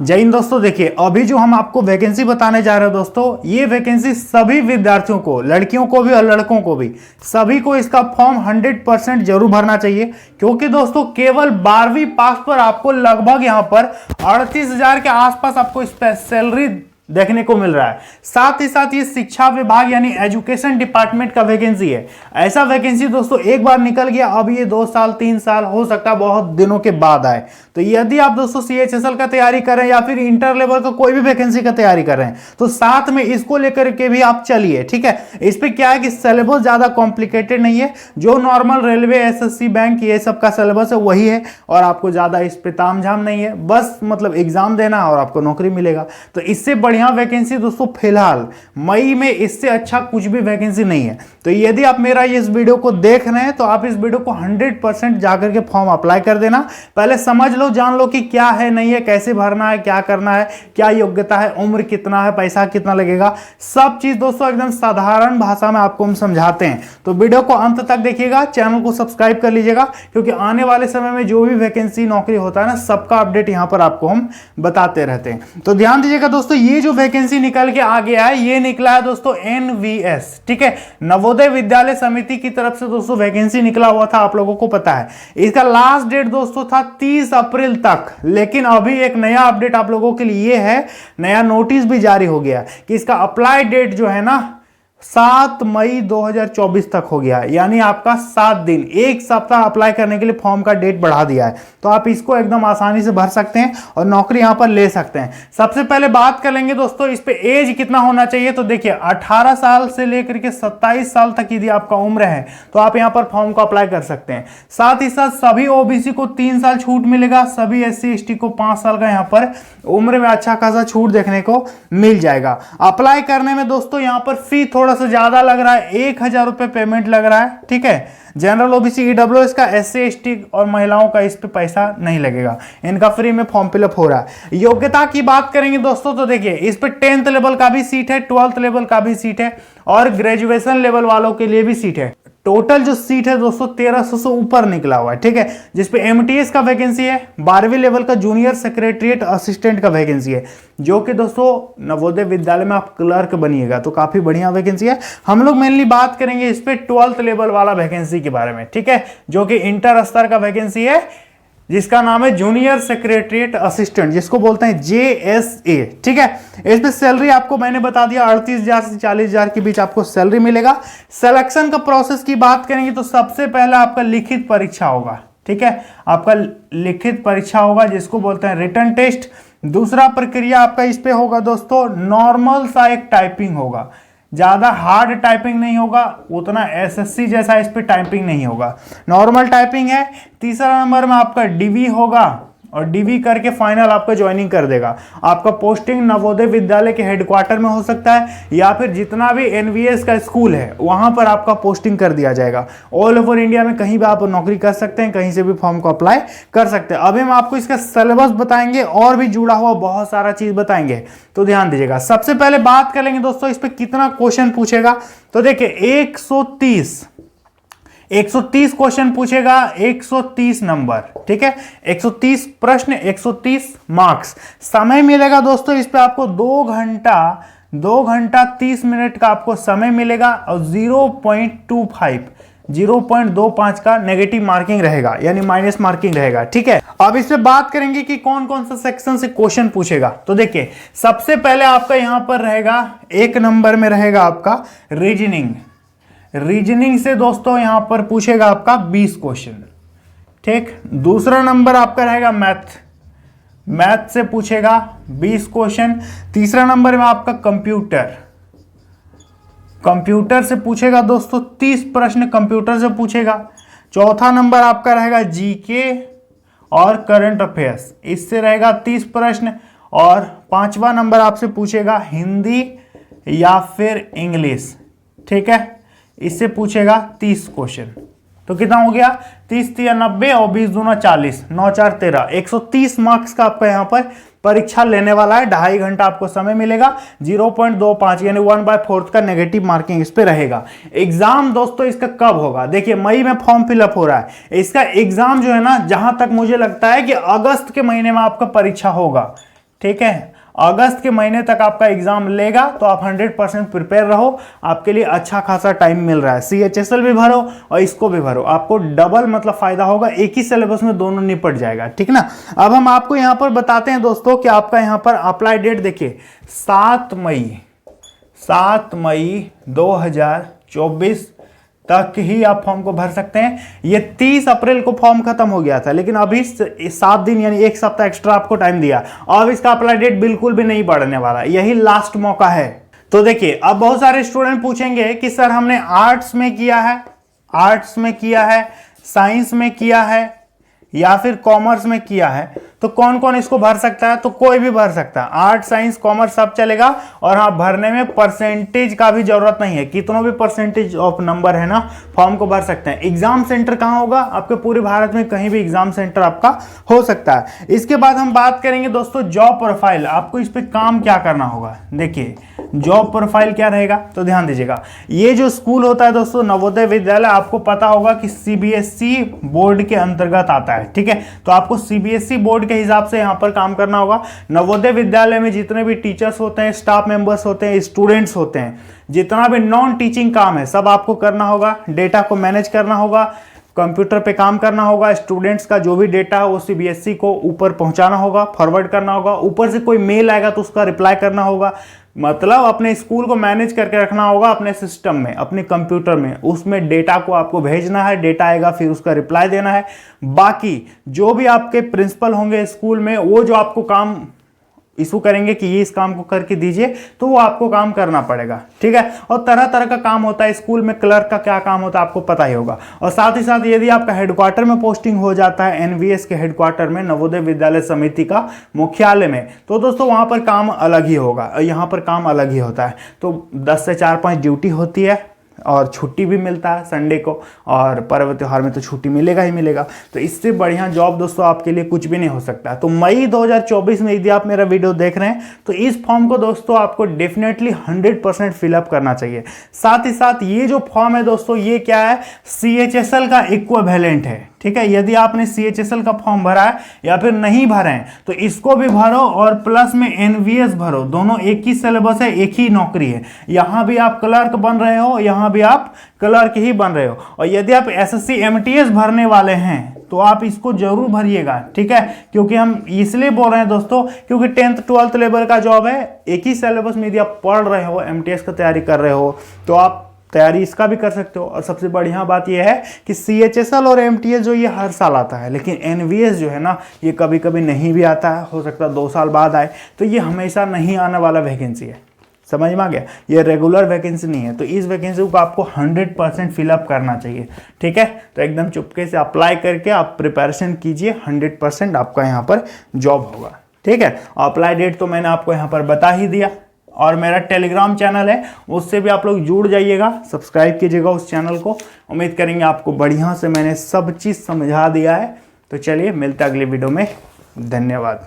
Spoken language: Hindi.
जय हिंद दोस्तों। देखिए अभी जो हम आपको वैकेंसी बताने जा रहे हैं दोस्तों, ये वैकेंसी सभी विद्यार्थियों को, लड़कियों को भी और लड़कों को भी, सभी को इसका फॉर्म 100% जरूर भरना चाहिए। क्योंकि दोस्तों केवल 12वीं पास पर आपको लगभग यहां पर 38,000 के आसपास आपको सैलरी देखने को मिल रहा है। साथ ही साथ ये शिक्षा विभाग यानी एजुकेशन डिपार्टमेंट का वैकेंसी है। ऐसा वैकेंसी दोस्तों एक बार निकल गया, अब ये 2 साल 3 साल हो सकता है बहुत दिनों के बाद आए। तो यदि आप दोस्तों CHSL का तैयारी कर रहे हैं या फिर इंटर लेवल का कोई भी वैकेंसी का तैयारी कर रहे हैं तो साथ में इसको लेकर के भी आप चलिए, ठीक है। इस पे क्या है कि सिलेबस ज्यादा कॉम्प्लिकेटेड नहीं है, जो नॉर्मल रेलवे SSC बैंक ये सब का सिलेबस है वही है, और आपको ज्यादा इस पे तामझाम नहीं है, बस मतलब एग्जाम देना और आपको नौकरी मिलेगा। तो इससे बढ़िया वैकेंसी दोस्तों फिलहाल मई में इससे अच्छा कुछ भी वैकेंसी नहीं है। तो यदि आप मेरा इस वीडियो को देख रहे हैं तो आप इस वीडियो को 100% जाकर के फॉर्म अप्लाई कर देना। पहले समझ लो, जान लो कि क्या है नहीं है, कैसे भरना है, क्या करना है, क्या योग्यता है, उम्र कितना है, पैसा कितना लगेगा, सब चीज दोस्तों एकदम साधारण भाषा में आपको हम समझाते हैं। तो वीडियो को अंत तक देखिएगा, चैनल को सब्सक्राइब कर लीजिएगा, क्योंकि आने वाले समय में जो भी वैकेंसी नौकरी होता है ना, सबका अपडेट यहां पर आपको हम बताते रहते हैं। तो ध्यान दीजिएगा दोस्तों, ये जो वैकेंसी निकल के आ गया है ये निकला है दोस्तों NVS, ठीक है, नवोदय विद्यालय समिति की तरफ से दोस्तों वैकेंसी निकला हुआ था, आप लोगों को पता है। इसका लास्ट डेट दोस्तों था 30 अप्रैल तक, लेकिन अभी एक नया अपडेट आप लोगों के लिए है, नया नोटिस भी जारी हो गया कि इसका अप्लाई डेट जो है ना 7 मई 2024 तक हो गया, यानी आपका 7 दिन, 1 सप्ताह अप्लाई करने के लिए फॉर्म का डेट बढ़ा दिया है। तो आप इसको एकदम आसानी से भर सकते हैं और नौकरी यहां पर ले सकते हैं। सबसे पहले बात कर लेंगे दोस्तों इस पे एज कितना होना चाहिए। तो देखिए 18 साल से लेकर के 27 साल तक यदि आपका उम्र है तो आप यहां पर फॉर्म को अप्लाई कर सकते हैं। साथ ही साथ सभी OBC को 3 साल छूट मिलेगा, सभी SC ST को 5 साल का यहां पर उम्र में अच्छा खासा छूट देखने को मिल जाएगा। अप्लाई करने में दोस्तों यहां पर फी थोड़ा से ज्यादा लग रहा है, 1,000 रुपए पेमेंट लग रहा है, ठीक है। जनरल OBC EWS का SC ST और महिलाओं का इस पे पैसा नहीं लगेगा, इनका फ्री में फॉर्म फिलअप हो रहा है। योग्यता की बात करेंगे दोस्तों तो देखिए इस पे 10th लेवल का भी सीट है, 12th लेवल का भी सीट है और ग्रेजुएशन लेवल वालों के लिए भी सीट है। टोटल जो सीट है दोस्तों 1300 से ऊपर निकला हुआ है, ठीक है। जिसपे MTS का वैकेंसी है, 12वीं लेवल का जूनियर सेक्रेटरीट असिस्टेंट का वैकेंसी है, जो कि दोस्तों नवोदय विद्यालय में आप क्लर्क बनिएगा, तो काफी बढ़िया वैकेंसी है। हम लोग मेनली बात करेंगे इस पे 12th लेवल वाला वैकेंसी के बारे में, ठीक है, जो कि इंटर स्तर का वैकेंसी है, जिसका नाम है जूनियर सेक्रेटरीट असिस्टेंट, जिसको बोलते हैं JSA, ठीक है। इस पे सैलरी आपको मैंने बता दिया 38,000 से 40,000 के बीच आपको सैलरी मिलेगा। सिलेक्शन का प्रोसेस की बात करेंगे तो सबसे पहले आपका लिखित परीक्षा होगा, ठीक है, आपका लिखित परीक्षा होगा जिसको बोलते हैं रिटन टेस्ट। दूसरा प्रक्रिया आपका इस पे होगा दोस्तों नॉर्मल सा एक टाइपिंग होगा, ज्यादा हार्ड टाइपिंग नहीं होगा, उतना SSC जैसा इस पे टाइपिंग नहीं होगा, नॉर्मल टाइपिंग है। तीसरा नंबर में आपका DV होगा और DV करके फाइनल आपका ज्वाइनिंग कर देगा। आपका पोस्टिंग नवोदय विद्यालय के हेडक्वार्टर में हो सकता है या फिर जितना भी NVS का स्कूल है वहां पर आपका पोस्टिंग कर दिया जाएगा। ऑल ओवर इंडिया में कहीं भी आप नौकरी कर सकते हैं, कहीं से भी फॉर्म को अप्लाई कर सकते हैं। अभी हम आपको इसका सिलेबस बताएंगे और भी जुड़ा हुआ बहुत सारा चीज बताएंगे, तो ध्यान दीजिएगा। सबसे पहले बात करेंगे दोस्तों इस पे कितना क्वेश्चन पूछेगा। तो देखिए 130 क्वेश्चन पूछेगा, 130 नंबर, ठीक है, 130 प्रश्न, 130 मार्क्स। समय मिलेगा दोस्तों इस पे आपको 2 घंटा 30 मिनट का आपको समय मिलेगा और 0.25 का नेगेटिव मार्किंग रहेगा, यानी माइनस मार्किंग रहेगा, ठीक है। अब इस पे बात करेंगे कि कौन कौन सा सेक्शन से क्वेश्चन पूछेगा। तो देखिए सबसे पहले आपका यहां पर रहेगा 1 नंबर में रहेगा आपका रीजनिंग से दोस्तों यहां पर पूछेगा आपका 20 क्वेश्चन, ठीक। दूसरा नंबर आपका रहेगा मैथ से पूछेगा 20 क्वेश्चन। तीसरा नंबर में आपका कंप्यूटर से पूछेगा दोस्तों 30 प्रश्न कंप्यूटर से पूछेगा। चौथा नंबर आपका रहेगा GK और करंट अफेयर्स, इससे रहेगा 30 प्रश्न। और 5वां नंबर आपसे पूछेगा हिंदी या फिर इंग्लिश, ठीक है, इससे पूछेगा 30 क्वेश्चन। तो कितना हो गया, 30 या 90 और 20 दूना 40, 9 4 13, 130 मार्क्स का आपका यहां पर परीक्षा लेने वाला है। 2.5 घंटा आपको समय मिलेगा। 0.25 यानी 1/4 का नेगेटिव मार्किंग इस पे रहेगा। एग्जाम दोस्तों इसका कब होगा, देखिए मई में फॉर्म फिलअप हो रहा है, इसका एग्जाम जो है ना, जहां तक मुझे लगता है कि अगस्त के महीने में आपका परीक्षा होगा, ठीक है। अगस्त के महीने तक आपका एग्जाम लेगा, तो आप 100% प्रिपेयर रहो, आपके लिए अच्छा खासा टाइम मिल रहा है। CHSL भी भरो और इसको भी भरो, आपको डबल मतलब फायदा होगा, एक ही सिलेबस में दोनों निपट जाएगा, ठीक ना। अब हम आपको यहां पर बताते हैं दोस्तों कि आपका यहां पर अप्लाई डेट देखिए 7 मई 2024 तक ही आप फॉर्म को भर सकते हैं। ये 30 अप्रैल को फॉर्म खत्म हो गया था, लेकिन अभी 7 दिन यानी 1 सप्ताह एक्स्ट्रा आपको टाइम दिया। अब इसका अप्लाई डेट बिल्कुल भी नहीं बढ़ने वाला, यही लास्ट मौका है। तो देखिए, अब बहुत सारे स्टूडेंट पूछेंगे कि सर हमने आर्ट्स में किया है, साइंस में किया है या फिर कॉमर्स में किया है, तो कौन कौन इसको भर सकता है? तो कोई भी भर सकता है, आर्ट साइंस कॉमर्स सब चलेगा। और हाँ, भरने में परसेंटेज का भी जरूरत नहीं है, कितनों भी परसेंटेज ऑफ नंबर है ना, फॉर्म को भर सकते हैं। एग्जाम सेंटर कहाँ होगा? आपके पूरे भारत में कहीं भी एग्जाम सेंटर आपका हो सकता है। इसके बाद हम बात करेंगे दोस्तों जॉब प्रोफाइल, आपको इस पर काम क्या करना होगा। देखिए जॉब प्रोफाइल क्या रहेगा, तो ध्यान दीजिएगा। ये जो स्कूल होता है दोस्तों, नवोदय विद्यालय, आपको पता होगा कि CBSE बोर्ड के अंतर्गत आता है, ठीक है। तो आपको CBSE बोर्ड के हिसाब से यहां पर काम करना होगा। नवोदय विद्यालय में जितने भी टीचर्स होते हैं, स्टाफ मेंबर्स होते हैं, स्टूडेंट्स होते हैं, जितना भी नॉन टीचिंग काम है सब आपको करना होगा। डेटा को मैनेज करना होगा, कंप्यूटर पे काम करना होगा, स्टूडेंट्स का जो भी डेटा है वो CBSE को ऊपर पहुंचाना होगा, फॉरवर्ड करना होगा। ऊपर से कोई मेल आएगा तो उसका रिप्लाई करना होगा। मतलब अपने स्कूल को मैनेज करके रखना होगा अपने सिस्टम में, अपने कंप्यूटर में, उसमें डेटा को आपको भेजना है, डेटा आएगा फिर उसका रिप्लाई देना है। बाकी जो भी आपके प्रिंसिपल होंगे स्कूल में, वो जो आपको काम इशू करेंगे कि ये इस काम को करके दीजिए, तो वो आपको काम करना पड़ेगा, ठीक है। और तरह तरह का काम होता है स्कूल में, क्लर्क का क्या काम होता है आपको पता ही होगा। और साथ ही साथ यदि आपका हेडक्वार्टर में पोस्टिंग हो जाता है, NVS के हेडक्वार्टर में, नवोदय विद्यालय समिति का मुख्यालय में, तो दोस्तों वहां पर काम अलग ही होगा, यहाँ पर काम अलग ही होता है। तो 10 से 4-5 ड्यूटी होती है और छुट्टी भी मिलता है संडे को, और पर्व त्योहार में तो छुट्टी मिलेगा ही मिलेगा। तो इससे बढ़िया जॉब दोस्तों आपके लिए कुछ भी नहीं हो सकता। तो मई 2024 में यदि आप मेरा वीडियो देख रहे हैं, तो इस फॉर्म को दोस्तों आपको डेफिनेटली 100% फिलअप करना चाहिए। साथ ही साथ ये जो फॉर्म है दोस्तों, ये क्या है, CHSL का इक्विवेलेंट है, ठीक है। यदि आपने CHSL का फॉर्म भरा है या फिर नहीं भरा है, तो इसको भी भरो और प्लस में NVS भरो। दोनों एक ही सिलेबस है, एक ही नौकरी है। यहां भी आप क्लर्क बन रहे हो, यहां भी आप क्लर्क ही बन रहे हो। और यदि आप SSC MTS भरने वाले हैं, तो आप इसको जरूर भरिएगा, ठीक है। क्योंकि हम इसलिए बोल रहे हैं दोस्तों, क्योंकि 10th 12th लेवल का जॉब है, एक ही सिलेबस में यदि आप पढ़ रहे हो, MTS का तैयारी कर रहे हो, तो आप तैयारी इसका भी कर सकते हो। और सबसे बढ़िया बात यह है कि CHSL और MTS जो ये हर साल आता है, लेकिन NVS जो है ना, ये कभी कभी नहीं भी आता है, हो सकता है 2 साल बाद आए। तो ये हमेशा नहीं आने वाला वैकेंसी है, समझ में आ गया। ये रेगुलर वैकेंसी नहीं है, तो इस वैकेंसी को आपको 100% फिलअप करना चाहिए, ठीक है। तो एकदम चुपके से अप्लाई करके आप प्रिपरेशन कीजिए, 100% आपका यहाँ पर जॉब होगा, ठीक है। अप्लाई डेट तो मैंने आपको यहाँ पर बता ही दिया। और मेरा टेलीग्राम चैनल है, उससे भी आप लोग जुड़ जाइएगा, सब्सक्राइब कीजिएगा उस चैनल को। उम्मीद करेंगे आपको बढ़िया से मैंने सब चीज़ समझा दिया है। तो चलिए मिलते हैं अगली वीडियो में, धन्यवाद।